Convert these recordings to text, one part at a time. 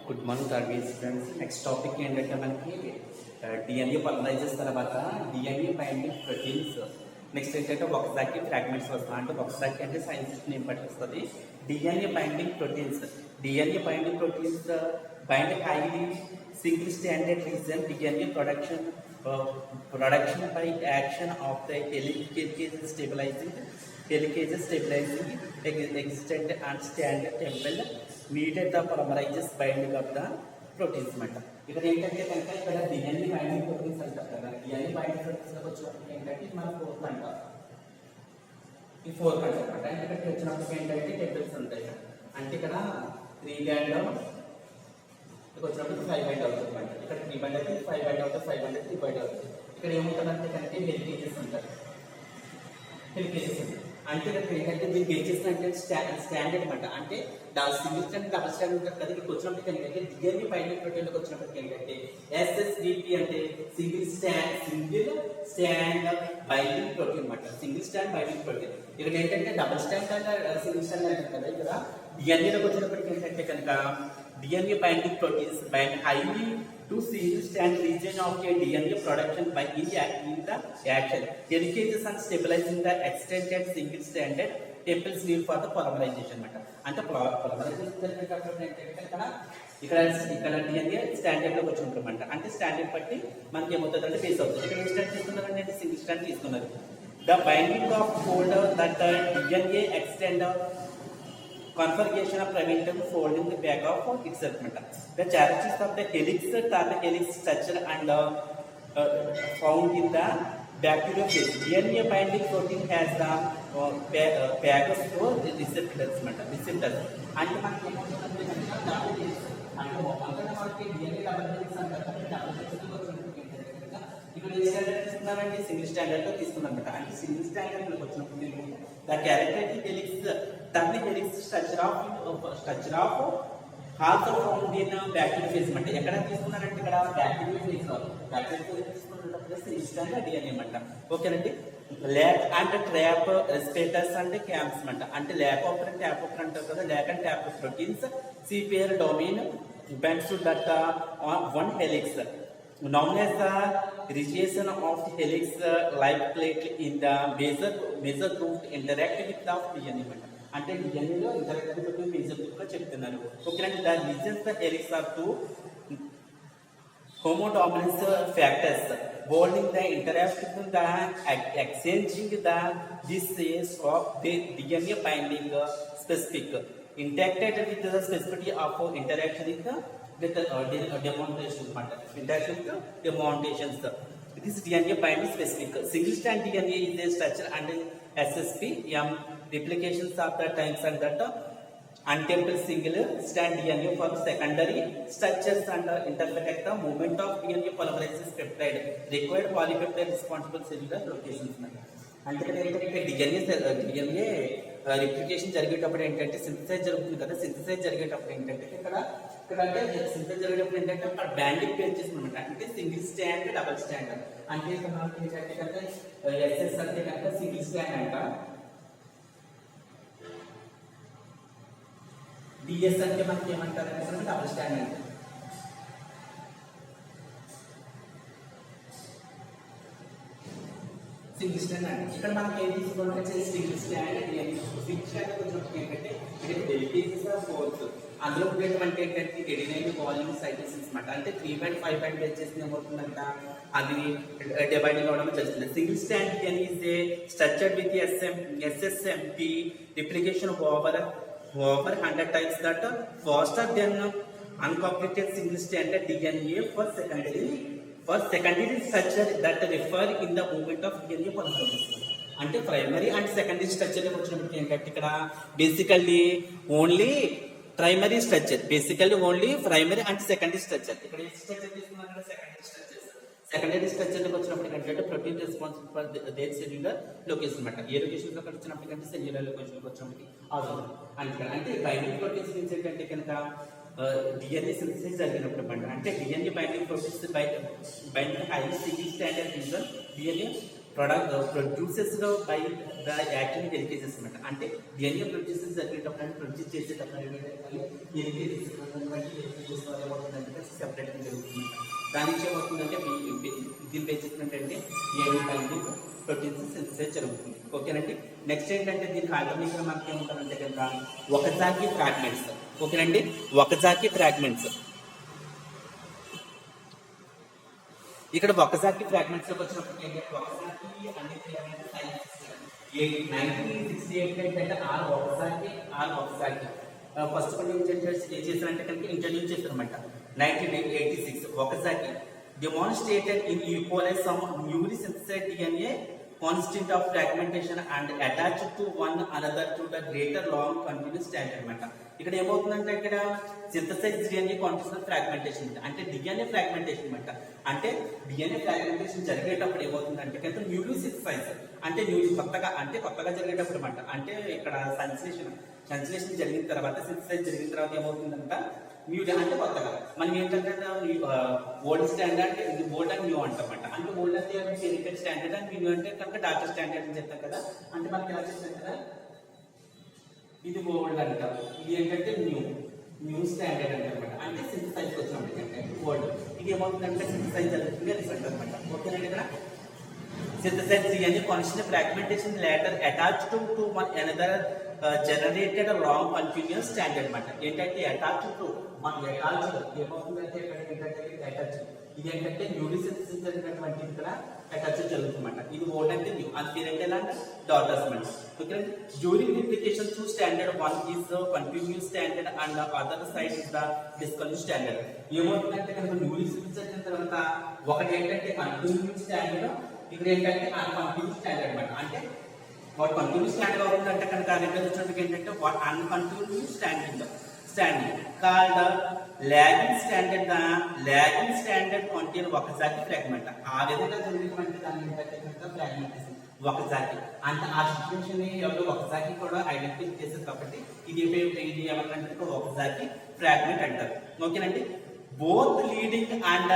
Good morning target friends. Next topic ఏంటంటే మనకి DNA పాలిమరైజెస్ తర్వాత డిఎన్ఏ బైండింగ్ ప్రోటీన్స్. నెక్స్ట్ ఏంటంటే ఒకసారికి ఫ్రాగ్మెంట్స్ వస్తాయి. అంటే ఒకసారికి అంటే సైన్స్ నేమ్ బట్టి వస్తుంది. DNA binding proteins. DNA binding proteins bind highly single standard reason DNA production by action of the helicases stabilizing existent and standard temple needed the polymerase binding of the proteins మాట. ఇక్కడ ఏంటంటే కనుక ఇక్కడ DNA binding proteins అంటారు కదా. DNA binding proteins వచ్చినప్పుడు ఏంటంటే మన ఫోర్త్ అంటాం. ఈ ఫోర్త్ అంటారు అంటే ఇక్కడికి వచ్చినప్పుడు ఏంటంటే టెంపుల్స్ ఉంటాయి. అంటే ఇక్కడ 3 బ్యాండ్ ఇక్కడ వచ్చినప్పుడు 5 బైండ్ అవుతుంది అనమాట. ఇక్కడ 3 బైండ్ అయితే 5 బైండ్ అవుతుంది, 5 బైండ్ అయితే 3 బైండ్ అవుతుంది. ఇక్కడ ఏముంటుందంటే కనుక హెలికేజెస్ ఉంటారు. హెలికేజెస్ అంటే ఇక్కడ ఏంటంటే దీనికి గేజెస్ అంటే స్టాండర్డ్ అనమాట. అంటే సింగిల్ స్టాండ్ డబుల్ స్టాండ్ ఉంటుంది కదా. ఇక్కడ వచ్చినప్పటికి ఏంటంటే డిఎన్ఏ బైండింగ్ ప్రోటీన్లోకి వచ్చినప్పటికి ఏంటంటే SSBP అంటే సింగిల్ స్టాండ్ బైండింగ్ ప్రోటీన్ అనమాట. Single stand binding protein. ఇక్కడ ఏంటంటే డబుల్ స్టాండ్ అంటే సింగిల్ స్టాండ్ అంటారు కదా. ఇక్కడ డిఎన్ఏలోకి వచ్చినప్పటికి ఏంటంటే కనుక DNA binding proteins bind highly to single strand region of a DNA production by inactivating the action. Helicases and stabilizing the extended single stranded temples need for the polymerization మాట. అంటే polymerization జరిగేటప్పుడు ఏంటంటే ఇక్కడ DNA స్టాండర్డ్ లోకి వచ్చి ఉంటుందన్నమాట. అంటే standard బట్టి మనకి ఏమవుతుందంటే బేస్ అవుతుంది. ఇక్కడ ఏ స్టాండ్ తీసుకున్నారంటే సింగిల్ స్టాండ్ తీసుకున్నారు. The binding of fold that DNA extend configuration of preventive folding the back of itself. The characteristics of the helix structure and found in the bacteriophage. DNA binding protein has the phagocytic receptors. And ఇక్కడ ఏ standard తీసుకున్నారంటే single standard లో తీసుకున్నారన్నమాట. అంటే single standard లోకి వచ్చినప్పుడు the characteristic helix turn helix structure of also found in bacteriophage అంటే ఎక్కడ తీసుకున్నారంటే ఇక్కడ బ్యాక్టీరియోఫేజ్ లో తీసుకున్నప్పుడు సింగిల్ స్టాండర్డ్ డిఎన్ఏ అన్నమాట. ఓకేనండి. Lakh and trap respirators and camps అన్నమాట. అంటే lakh upper and tap upper అంటారు కదా. Lakh and tap proteins CPR domain bends to that one helix known as the region of helix like plate in the major group interact with the DNA అంటే DNA లో interact with major group గా చెప్తున్నారు. ఓకేనండి. The reasons the helix are to homodominance factors holding the interaction the exchanging the this is of the DNA binding specific interacted with the specificity of interaction with the demonstration interaction with demonstrations. This DNA binding specific single strand DNA is a structure and SSPM replications of the times and that untempered single strand DNA for secondary structures and interpret the movement of DNA polymerase peptide required polypeptide responsible cellular locations. అంటే ఏంటంటే DNA replication జరిగేటప్పుడు ఏంటంటే synthesise జరుగుతుంది కదా. Synthesise జరిగేటప్పుడు ఏంటంటే ఇక్కడ అంటే సింథసైజ్ జరిగేటప్పుడు ఏంటంటే అక్కడ బ్యాండింగ్ పేర్ చేసిందన్నమాట. అంటే సింగిల్ స్టాండ్ డబుల్ స్టాండ్ అంటే ఇక్కడ మనకి ఏంటంటే కనుక ఎస్ఎస్ అంటే కనుక సింగిల్ స్టాండ్ అంట. డిఎస్ అంటే మనకి ఏమంటారు అంటే డబుల్ స్టాండ్ అంటే. సింగిల్ స్టాండ్ అంటే ఇక్కడ మనకి ఏం తీసుకోవాలంటే సింగిల్ స్టాండ్ సింగిల్ స్టాండ్ వచ్చినప్పుడు ఏంటంటే ఇక్కడ డెలికేసెస్ ఆఫ్ ఫోర్స్ అందులో ఉండేటువంటి ఏంటంటే ఎడినైన్ వాల్యూమ్ సైటోసిస్ అనమాట. అంటే 3.5 బైండ్ చేసిన ఏమవుతుందంట అది డివైడింగ్ అవడం జరుగుతుంది. Single stand DNA is a structured with SSMP replication over 100 times that faster than uncompleted single stranded DNA for secondary structure that refer in the movement of DNA polymerase. అంటే primary and secondary structure వచ్చినప్పుడు ఏంటంటే ఇక్కడ basically only primary structure only primary and secondary structure. ఇక్కడ ఏ structure తీసుకున్నాం కదా secondary స్ట్రక్చర్కి వచ్చినప్పుడు ఏంటంటే protein responsible for their cellular location అనమాట. ఏ లొకేషన్లో వచ్చినప్పుడు అంటే సెల్యులర్ లొకేషన్కి వచ్చినప్పటికి అవుతుంది. అంటే బైండింగ్ ప్రోటీన్స్ ఏంటంటే కనుక DNA సింథసిస్ జరిగినప్పుడు అనమాట. అంటే DNA binding proteins binding high single standard region DNA produces by the active helicases అనమాట. అంటే డిఎన్ఏ ప్రొడ్యూస్ జరిగేటప్పుడు అంటే ప్రొడ్యూస్ చేసేటప్పుడు హెలికేజెస్ ఏమవుతుందంటే సెపరేట్గా జరుగుతుంది. దాని నుంచి ఏమవుతుందంటే దీని బేసిస్ ఏంటంటే డిఎన్ఏ బైండింగ్ ప్రోటీన్స్ సింథసిస్ జరుగుతుంది. ఓకేనండి. నెక్స్ట్ ఏంటంటే దీనికి ఆల్టర్నేటివ్ మనకి ఏముంటుందంటే కనుక ఒకజాకి ఫ్రాగ్మెంట్స్. ఓకేనండి, ఒకజాకి ఫ్రాగ్మెంట్స్. ఇక్కడ ఒకజాకి ఫ్రాగ్మెంట్స్ లోకి వచ్చినప్పుడు ఏంటంటే ఒకజాకి అనేది 1968 ఏంటంటే ఒకజాకి ఫస్ట్ ఏం చేశారంటే కనుక ఇంట్రడ్యూస్ చేశారనమాట. 1986 ఒకజాకి demonstrated in E. coli some newly synthesized DNA constant of fragmentation and attached to one another to the greater long continuous standard అనమాట. ఇక్కడ ఏమవుతుందంటే ఇక్కడ సింథసైజ్ డిఎన్ఏ కాన్స్టెంట్ ఫ్రాగ్మెంటేషన్ అంటే డిఎన్ఏ ఫ్రాగ్మెంటేషన్ అనమాట. అంటే డిఎన్ఏ ఫ్రాగ్మెంటేషన్ జరిగేటప్పుడు ఏమవుతుందంటే కనుక న్యూలీ సింథసైజ్ అంటే కొత్తగా జరిగేటప్పుడు అనమాట. అంటే ఇక్కడ సంశ్లేషణ జరిగిన తర్వాత సింథసైజ్ జరిగిన తర్వాత ఏమవుతుందంట న్యూ అంటే కొత్తగా మనం ఏంటంటే ఓల్డ్ స్టాండర్డ్ ఇది ఓల్డ్ అండ్ న్యూ అంటామన్నమాట. అంటే ఓల్డ్ అంటే పీరియడ్ స్టాండర్డ్ అండ్ న్యూ అంటే కనుక డాక్టర్ స్టాండర్డ్ అని చెప్తాం కదా. అంటే మనకి ఎలా చెప్తాం కదా, ఇది ఓల్డ్ అంటాం, ఇది ఏంటంటే న్యూ స్టాండర్డ్ అంటారన్నమాట. అంటే సింథసైజ్ వచ్చినప్పుడు అంటే ఓల్డ్, ఇది ఏమవుతుందంటే సింథసైజ్ జరుగుతుంది రిజల్ట్ అనమాట. ఓకేనండి. ఇక్కడ synthesized DNA constant fragmentation later attached to one another generated a long continuous standard మాట. ఏంటంటే attached to ఏమవుతుందంటే ఇక్కడ ఏంటంటే attached ఇది ఏంటంటే న్యూలీ సింథసిస్ జరిగినటువంటి ఇక్కడ అటాచ్ జరుగుతుందన్నమాట. ఇది ఓల్డ్ అంటే న్యూ అది పేరెంటల్ అండ్ డాటర్స్ మాట. Okay, during replication to standard 1 is continuous standard and other side is the discontinuous standard. ఏమవుతుందంటే కనుక న్యూలీ సింథసిస్ జరిగిన తర్వాత ఒకటి ఏంటంటే కంటిన్యూస్ స్టాండర్డ్, ఇక్కడ ఏంటంటే అన్కంటిన్యూస్ స్టాండర్డ్ అనమాట. అంటే వాట్ కంటిన్యూస్ స్టాండర్డ్ అవుతుందంటే కనుక రెండు వచ్చినట్టుగా ఏంటంటే what uncontinuous standard called lagging standard. Lagging standard contain Okazaki fragment. ఆ విధంగా జరిగినటువంటి దాన్ని ఏంటంటే కనుక ఫ్రాగ్మెంటేషన్ ఒకజాకి అంటే ఆ సిచ్యువేషన్ ఎవరు ఒకజాకి కూడా ఐడెంటిఫై చేశారు కాబట్టి ఇది ఏమంటే ఒకజాకి ఫ్రాగ్మెంట్ అంటారు. ఓకేనండి. Both leading and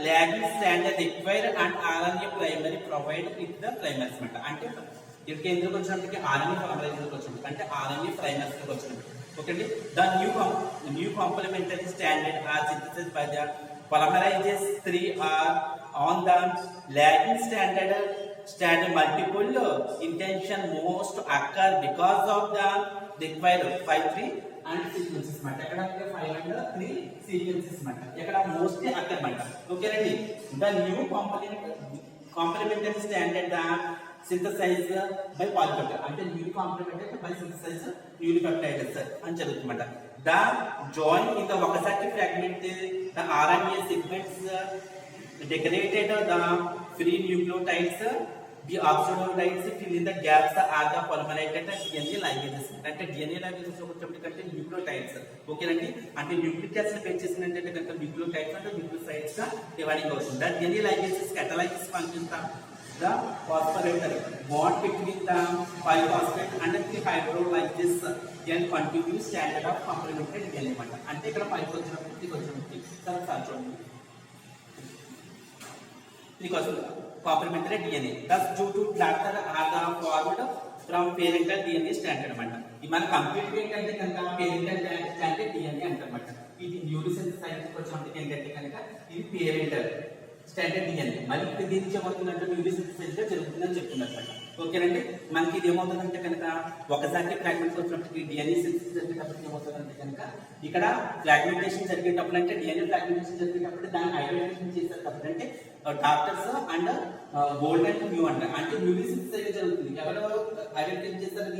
lagging standard require an RNA primary provide with the primers మాట. అంటే ఇక్కడ ఎందుకు వచ్చినప్పటికీ RNA ప్రైమరీస్ వచ్చినప్పుడు అంటే RNA ప్రైమర్స్ వచ్చినప్పుడు. ఓకే అండి. The new complementary standard are synthesis by the polymerases 3 are on the lagging standard multiple intention most occur because of the required 5-3 and sequences మాట. ఎక్కడ 5 and 3 sequences మాట. ఎక్కడ mostly అక్కడ మాట. ఓకేనండి. The new complementary standard the synthesize by polypeptide అంటే new complementary by synthesize న్యూలిపెప్టైడ్స్ అని జరుగుతుందన్నమాట. The join in the Okazaki fragment the RNA segments degraded the free nucleotides. The oxidolides fill in the gaps are the polymerized DNA ligases. అంటే DNA ligases ఒకటి nucleotides. ఓకేనండి. అంటే nucleic acid base చేసినట్టు కనుక nucleotides అంటే nucleosides గా dividing అవుతుంది. The DNA ligases catalyzes function the phosphorylated bond between the 5-phosphate and 3-hydrolysis and continuous standard of complementary DNA మాట. అంటే ఇక్కడ 5 వచ్చినప్పుడు చూడండి complementary DNA. Thus, due to latter are the formed from parental DNA standard అనమాట. ఇది మన complete ఏంటంటే కనుక parental standard DNA అంటారన్నమాట. ఇది న్యూరోసైన్స్ వచ్చినప్పుడు ఏంటంటే కనుక ఇది parental స్టాండర్డ్ డిఎన్ఏ. మళ్ళీ దీనికి ఏమవుతుందంటే న్యూరోసైన్స్ గా జరుగుతుందని చెప్తున్నారు. ఓకేనండి. మనకి ఇది ఏమవుతుందంటే కనుక ఒకసారి ఫ్రాగ్మెంట్స్ వచ్చినప్పుడు డిఎన్ఏ సింథసిస్ జరిగేటప్పుడు ఏమవుతుందంటే కనుక ఇక్కడ ఫ్రాగ్మెంటేషన్ జరిగేటప్పుడు అంటే డిఎన్ఏ ఫ్రాగ్మెంటేషన్ జరిగేటప్పుడు దాన్ని ఐడెంటిఫికేషన్ చేసేటప్పుడు అంటే doctors and old and new అంటారు. అంటే న్యూలీ సింథసిస్ జరుగుతుంది. ఎవరు ఐడెంటిఫై చేస్తారు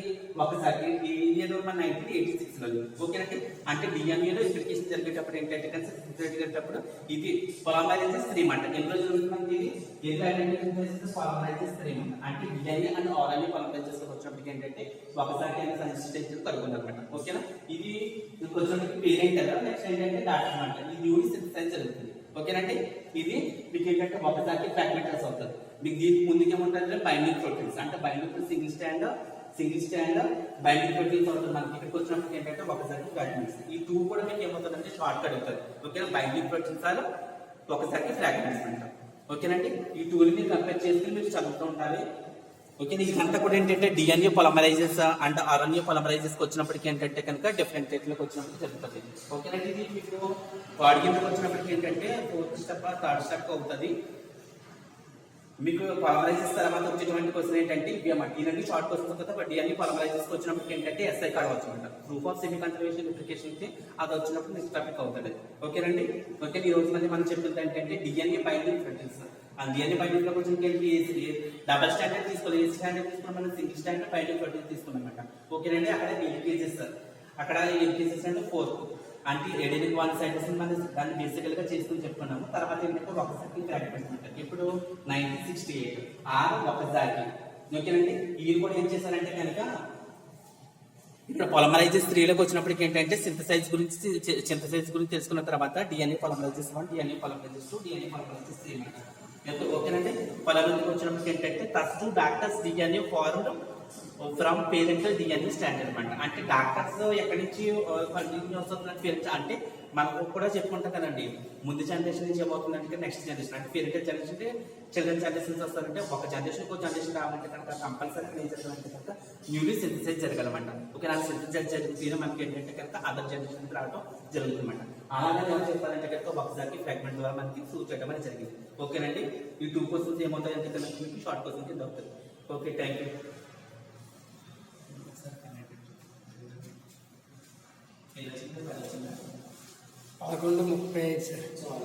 ఒకసారి ఇయర్ మన 1986 లో. ఓకేనండి. అంటే డిఎన్ఏలో ఇన్ఫెక్షన్ జరిగేటప్పుడు ఏంటంటే కనుక జరిగేటప్పుడు ఇది పొలిమరైజెస్ 3 మాట. ఎన్ని రోజులు జరుగుతుంది ఇది ఐడెంటిఫై చేస్తే పొలిమరైజెస్ 3 మాట. అంటే డిఎన్ఏ అండ్ ఆర్ఎన్ఏ పొలిమరైజెస్ వచ్చినప్పుడు ఏంటంటే ఒకసారి కన్సిస్టెన్సీ కలుగుతుంది అనమాట. ఓకేనా. ఇది వచ్చినప్పుడు పేరెంట్ నెక్స్ట్ ఏంటంటే డాక్టర్ మాట. ఇది న్యూలీ సింథసిస్ జరుగుతుంది. ఓకేనండి. ఇది మీకు ఏంటంటే ఒకసారి ఫ్రాగ్మెంటర్స్ అవుతుంది. మీకు దీనికి ముందుకు ఏమంటారంటే బైండింగ్ ప్రోటీన్స్ అంటే binding single stand binding proteins అవుతుంది. మనకి ఇక్కడికి వచ్చినప్పుడు ఏంటంటే ఒకసారి ఫ్రాగ్మెంట్స్. ఈ 2 కూడా మీకు ఏమవుతుందంటే షార్ట్ కట్ అవుతుంది. ఓకేనా. బైండింగ్ ప్రోటీన్స్ ఆర్ ఒకసారి ఫ్రాగ్మెంట్స్ అంటారు. ఓకేనండి. ఈ 2ని మీరు కంపేర్ చేసుకుని మీరు చదువుతూ ఉండాలి. ఓకే, ఇదంతా కూడా ఏంటంటే డిఎన్ఏ పొలమరైజెస్ అండ్ ఆర్ఎన్ఏ పొలమరైజెస్ వచ్చినప్పటికి ఏంటంటే కనుక డిఫరెంట్ రేట్లకు వచ్చినప్పుడు జరుగుతుంది. ఓకేనండి, ఇది మీకు బాడీ కిందకి వచ్చినప్పటికి ఏంటంటే 4th స్టెప్ 3rd స్టెప్ అవుతుంది. మీకు పొలమరైజెస్ తర్వాత వచ్చేటువంటి క్వశ్చన్ ఏంటంటే ఇవి అన్నమాట. దీనికి షార్ట్ క్వశ్చన్ కదా, బట్ డిఎన్ఏ పొలమరైజెస్ వచ్చినప్పటికి ఏంటంటే ఎస్ఐ కార్డ్ వచ్చినమాట, proof of semi conservation application కి అది వచ్చినప్పుడు నెక్స్ట్ టాపిక్ అవుతుంది. ఓకేనండి, ఓకే, ఈ రోజు మళ్ళీ మనం చెప్పింది ఏంటంటే డిఎన్ఏ బైండింగ్ ప్రోటీన్స్. ఆ డిఎన్ఏ బైండింగ్ లో కొంచెం డబల్ స్టాండర్డ్ తీసుకోవాలి, ఏ స్టాండర్డ్ తీసుకున్నాం, మనం సింగిల్ స్టాండర్డ్ బైండింగ్ ప్రోటీన్స్ తీసుకున్నమాట. ఓకేనండి, అక్కడ ఎల్కేజెస్, అక్కడ ఎల్కేజెస్ అంటే 4th అంటే ఎడెనిక్ వన్ సైడ్స్ మనం దాన్ని బేసికల్ గా చేసుకుని చెప్పుకున్నాము. తర్వాత ఏంటంటే ఒక సెకండ్ ప్రాక్టీస్ ఉంటుంది. ఇప్పుడు 1968 ఒకసారి. ఓకేనండి, ఇది కూడా ఏం చేశారంటే కనుక ఇక్కడ పొలమరైజెస్ 3లోకి వచ్చినప్పటికి ఏంటంటే సింథసైజ్ గురించి తెలుసుకున్న తర్వాత డిఎన్ఏ పొలమరైజెస్ 1, డిఎన్ఏ పొలమరైజెస్ 2, డిఎన్ఏ పొలమరైజెస్ 3. ఓకేనండి, పొలమరైజెస్ వచ్చినప్పటికి ఏంటంటే first doctors DNA formed from parent DNA standard అనమాట. అంటే డాక్టర్స్ ఎక్కడి నుంచి కంటిన్యూ అవుతుందని పేరెంట్ అంటే మనకు కూడా చెప్పుకుంటాం కదండి, ముందు జనరేషన్ నుంచి ఏమవుతుందంటే నెక్స్ట్ జనరేషన్ అంటే పేరెంట్ జనరేషన్ అంటే చిల్డ్రన్ జనరేషన్స్ వస్తారంటే ఒక జనరేషన్ ఇంకో జనరేషన్ రావాలంటే కనుక కంపల్సరీ ఏం జరగాలంటే కనుక న్యూలీ సింథసైజ్ జరగాలన్నమాట. ఓకే, నాకు సింథసైజ్ జరిగితే మనకి ఏంటంటే కనుక అదర్ జనరేషన్ రావడం జరుగుతుందన్నమాట. అలాగే ఏం చెప్పాలంటే కనుక ఒకసారికి ఫ్రాగ్మెంట్ ద్వారా మనకి ప్రూవ్ చేయడం అనేది జరిగింది. ఓకేనండి, ఈ 2 క్వశ్చన్స్ ఏమవుతాయంటే కనుక మీకు షార్ట్ క్వశ్చన్ కింద అవుతుంది. Okay, thank you. 11:35 సార్.